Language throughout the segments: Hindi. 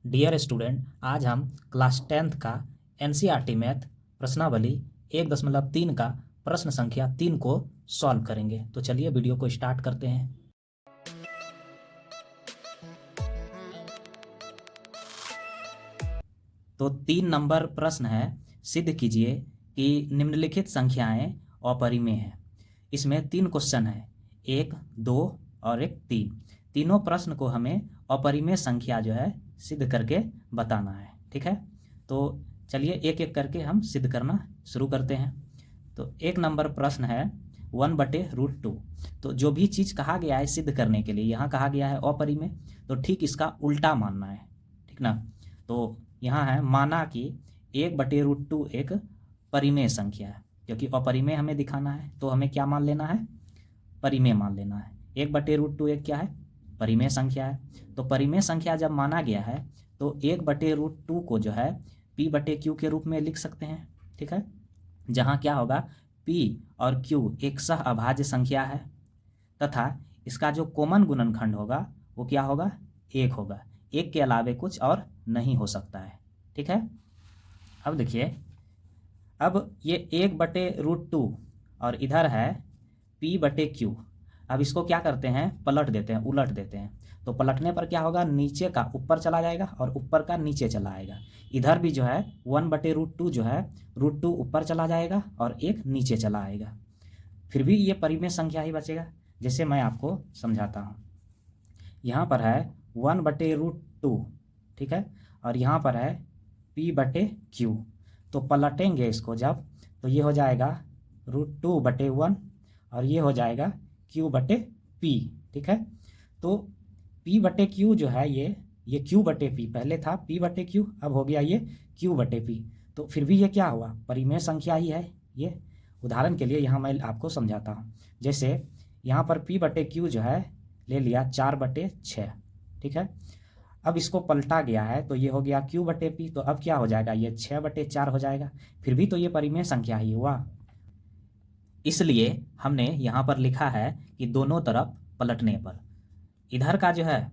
डियर स्टूडेंट, आज हम क्लास 10th का एनसीईआरटी मैथ प्रश्नावली 1.3 का प्रश्न संख्या 3 को सॉल्व करेंगे। तो चलिए वीडियो को स्टार्ट करते हैं। तो 3 नंबर प्रश्न है, सिद्ध कीजिए कि निम्नलिखित संख्याएं अपरिमेय हैं। इसमें 3 क्वेश्चन है, 1, 2 और 3। तीनों प्रश्न को हमें अपरिमेय संख्या जो है सिद्ध करके बताना है। ठीक है, तो चलिए एक एक करके हम सिद्ध करना शुरू करते हैं। तो 1 नंबर प्रश्न है 1/√2। तो जो भी चीज़ कहा गया है सिद्ध करने के लिए, यहाँ कहा गया है अपरिमेय, तो ठीक इसका उल्टा मानना है। ठीक ना, तो यहाँ है माना कि 1/√2 एक परिमेय संख्या है, क्योंकि अपरिमेय हमें दिखाना है तो हमें क्या मान लेना है, परिमेय मान लेना है। 1/√2 एक क्या है, परिमेय संख्या है। तो परिमेय संख्या जब माना गया है तो 1/√2 को जो है P/Q के रूप में लिख सकते हैं। ठीक है, जहाँ क्या होगा, P और Q एक सह अभाज्य संख्या है तथा इसका जो कॉमन गुणनखंड होगा वो क्या होगा, 1 होगा। 1 के अलावे कुछ और नहीं हो सकता है। ठीक है, अब देखिए, अब ये 1/√2 और इधर है P/Q। अब इसको क्या करते हैं, पलट देते हैं, उलट देते हैं। तो पलटने पर क्या होगा, नीचे का ऊपर चला जाएगा और ऊपर का नीचे चला आएगा। इधर भी जो है 1/√2 जो है √2 ऊपर चला जाएगा और 1 नीचे चला आएगा। फिर भी ये परिमेय संख्या ही बचेगा। जैसे मैं आपको समझाता हूँ, यहाँ पर है 1/√2, ठीक है, और यहाँ पर है P/Q। तो पलटेंगे इसको जब, तो ये हो जाएगा √2/1 और ये हो जाएगा Q/P। ठीक है, तो P/Q जो है ये Q/P पहले था, P/Q अब हो गया ये Q/P। तो फिर भी ये क्या हुआ, परिमेय संख्या ही है ये। उदाहरण के लिए यहाँ मैं आपको समझाता हूँ। जैसे यहाँ पर P/Q जो है ले लिया 4/6। ठीक है, अब इसको पलटा गया है तो ये हो गया Q/P। तो अब क्या हो जाएगा, ये 6/4 हो जाएगा। फिर भी तो ये परिमेय संख्या ही हुआ, इसलिए हमने यहाँ पर लिखा है कि दोनों तरफ पलटने पर इधर का जो है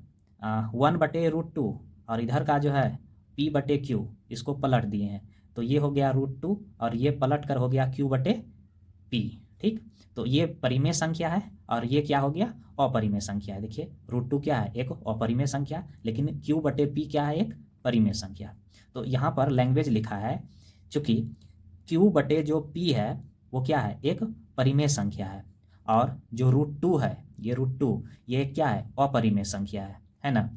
1/√2 और इधर का जो है P/Q, इसको पलट दिए हैं। तो ये हो गया √2 और ये पलट कर हो गया Q/P। ठीक, तो ये परिमेय संख्या है और ये क्या हो गया, अपरिमेय संख्या है। देखिए √2 क्या है, एक अपरिमेय संख्या, लेकिन Q/P क्या है, एक परिमेय संख्या। तो यहाँ पर लैंग्वेज लिखा है, चूँकि Q/P है वो क्या है, एक परिमेय संख्या है, और जो √2 है ये √2 ये क्या है, अपरिमेय संख्या है ना।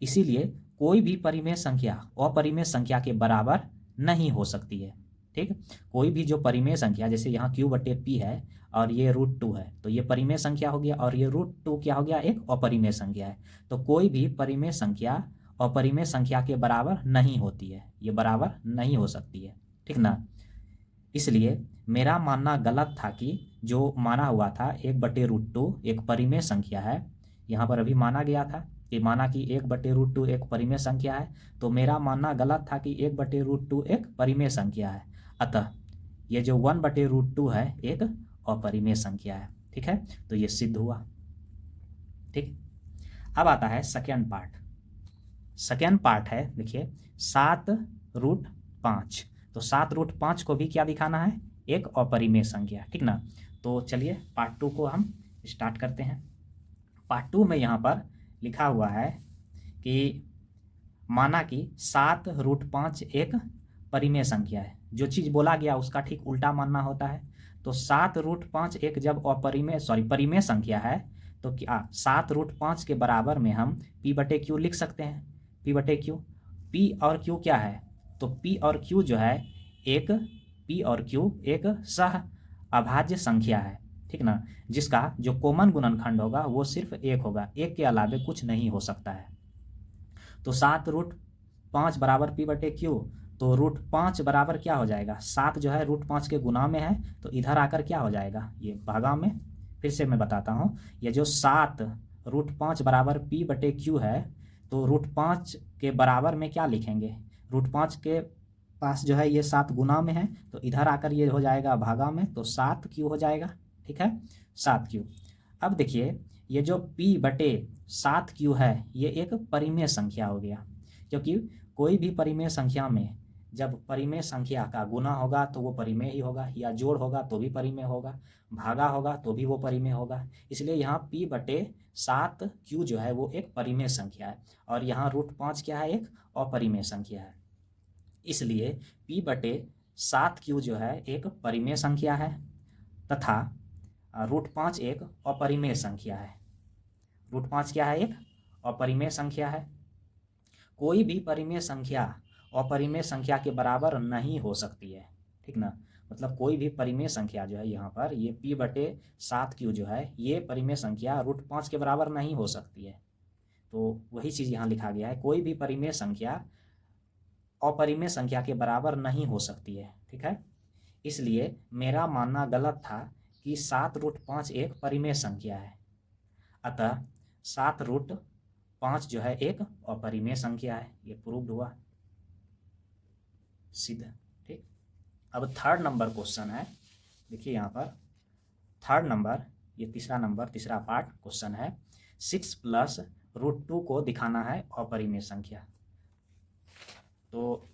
इसीलिए कोई भी परिमेय संख्या अपरिमेय संख्या के बराबर नहीं हो सकती है। ठीक, कोई भी जो परिमेय संख्या, जैसे यहाँ Q/P है और ये √2 है, तो ये परिमेय संख्या हो गया, और ये √2 क्या हो गया, एक अपरिमेय संख्या है। तो कोई भी परिमेय संख्या अपरिमेय संख्या के बराबर नहीं होती है, ये बराबर नहीं हो सकती है। ठीक ना, इसलिए मेरा मानना गलत था कि जो माना हुआ था 1/√2 एक परिमेय संख्या है, यहाँ पर अभी माना गया था कि माना कि 1/√2 एक परिमेय संख्या है, तो मेरा मानना गलत था कि 1/√2 एक परिमेय संख्या है। अतः ये जो 1/√2 है एक अपरिमेय संख्या है। ठीक है, तो ये सिद्ध हुआ। ठीक, अब आता है सेकेंड पार्ट। सेकेंड पार्ट है, देखिए 7√5। तो 7√5 को भी क्या दिखाना है, एक अपरिमेय संख्या। ठीक ना, तो चलिए पार्ट 2 को हम स्टार्ट करते हैं। पार्ट 2 में यहाँ पर लिखा हुआ है कि माना कि 7√5 एक परिमेय संख्या है। जो चीज़ बोला गया उसका ठीक उल्टा मानना होता है। तो 7√5 एक जब परिमेय संख्या है, तो क्या 7√5 के बराबर में हम P/Q लिख सकते हैं। P/Q, P और Q क्या है, तो P और Q जो है P और Q एक सह अभाज्य संख्या है। ठीक ना, जिसका जो कॉमन गुणनखंड होगा वो सिर्फ 1 होगा, 1 के अलावे कुछ नहीं हो सकता है। तो 7√5 बराबर P/Q, तो √5 बराबर क्या हो जाएगा, 7 जो है √5 के गुना में है, तो इधर आकर क्या हो जाएगा, ये भागा में। फिर से मैं बताता हूँ, ये जो 7√5 बराबर P/Q है, तो √5 के बराबर में क्या लिखेंगे, √5 के पास जो है ये 7 गुना में है, तो इधर आकर ये हो जाएगा भागा में, तो 7Q हो जाएगा। ठीक है, 7Q। अब देखिए ये जो P/7Q है ये एक परिमेय संख्या हो गया, क्योंकि कोई भी परिमेय संख्या में जब परिमेय संख्या का गुना होगा तो वो परिमेय ही होगा, या जोड़ होगा तो भी परिमेय होगा, भागा होगा तो भी वो परिमेय होगा। इसलिए यहाँ p/7q जो है वो एक परिमेय संख्या है, और यहाँ √5 क्या है, एक अपरिमेय संख्या है। इसलिए p/7q जो है एक परिमेय संख्या है तथा √5 एक अपरिमेय संख्या है। √5 क्या है, एक अपरिमेय संख्या है। कोई भी परिमेय संख्या अपरिमेय संख्या के बराबर नहीं हो सकती है, ठीक ना। मतलब कोई भी परिमेय संख्या जो है यहाँ पर ये p/7q जो है ये परिमेय संख्या √5 के बराबर नहीं हो सकती है। तो वही चीज़ यहाँ लिखा गया है, कोई भी परिमेय संख्या अपरिमेय संख्या के बराबर नहीं हो सकती है, ठीक है। इसलिए मेरा मानना गलत था कि 7√5 एक परिमेय संख्या है, अतः 7√5 जो है एक अपरिमेय संख्या है। ये प्रूव्ड हुआ, सिद्ध, ठीक। अब थर्ड नंबर क्वेश्चन है, देखिए यहाँ पर थर्ड नंबर, ये तीसरा पार्ट क्वेश्चन है। 6 + √2 को दिखाना है अपरिमेय संख्या। तो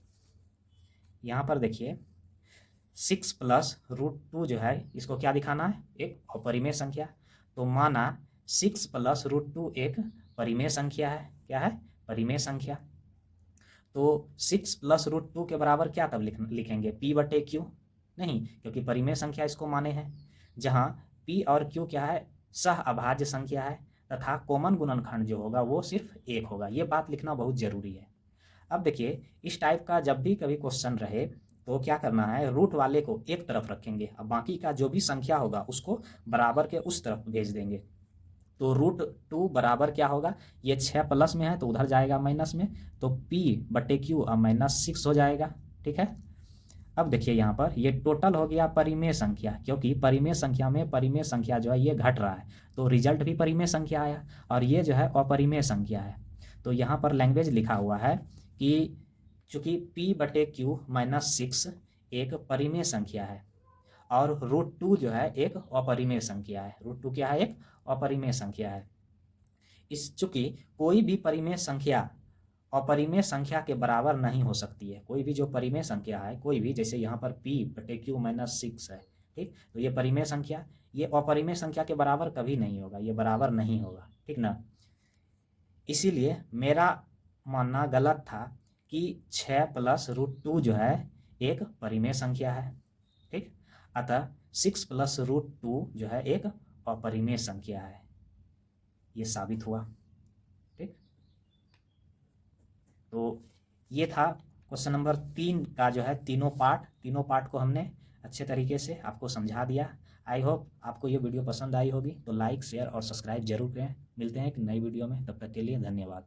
यहाँ पर देखिए 6 + √2 जो है इसको क्या दिखाना है, एक अपरिमेय संख्या। तो माना 6 + √2 एक परिमेय संख्या है। क्या है, परिमेय संख्या। तो 6 + √2 के बराबर क्या तब लिखेंगे, p/q नहीं, क्योंकि परिमेय संख्या इसको माने हैं, जहाँ p और q क्या है, सह अभाज्य संख्या है तथा कॉमन गुणनखंड जो होगा वो सिर्फ 1 होगा। ये बात लिखना बहुत जरूरी है। अब देखिए इस टाइप का जब भी कभी क्वेश्चन रहे तो क्या करना है, रूट वाले को एक तरफ रखेंगे, अब बाकी का जो भी संख्या होगा उसको बराबर के उस तरफ भेज देंगे। तो √2 बराबर क्या होगा, ये 6 प्लस में है तो उधर जाएगा माइनस में, तो p/q अब -6 हो जाएगा, ठीक है। अब देखिए यहाँ पर ये टोटल हो गया परिमेय संख्या, क्योंकि परिमेय संख्या में परिमेय संख्या जो है ये घट रहा है, तो रिजल्ट भी परिमेय संख्या आया, और ये जो है अपरिमेय संख्या है। तो यहाँ पर लैंग्वेज लिखा हुआ है कि चूँकि p/q -6 एक परिमेय संख्या है और √2 जो है एक अपरिमेय संख्या है। √2 क्या है, एक अपरिमेय संख्या है। इस चूँकि कोई भी परिमेय संख्या अपरिमेय संख्या के बराबर नहीं हो सकती है। कोई भी जो परिमेय संख्या है, कोई भी, जैसे यहाँ पर p/q -6 है, ठीक, तो ये परिमेय संख्या, ये अपरिमेय संख्या के बराबर कभी नहीं होगा, ये बराबर नहीं होगा, ठीक ना। इसीलिए मेरा मानना गलत था कि 6 + √2 जो है एक परिमेय संख्या है, ठीक। अतः 6 + √2 जो है एक अपरिमेय संख्या है, ये साबित हुआ, ठीक। तो ये था क्वेश्चन नंबर 3 का जो है तीनों पार्ट को हमने अच्छे तरीके से आपको समझा दिया। आई होप आपको ये वीडियो पसंद आई होगी, तो लाइक, शेयर और सब्सक्राइब जरूर करें। मिलते हैं एक नई वीडियो में, तब तक के लिए धन्यवाद।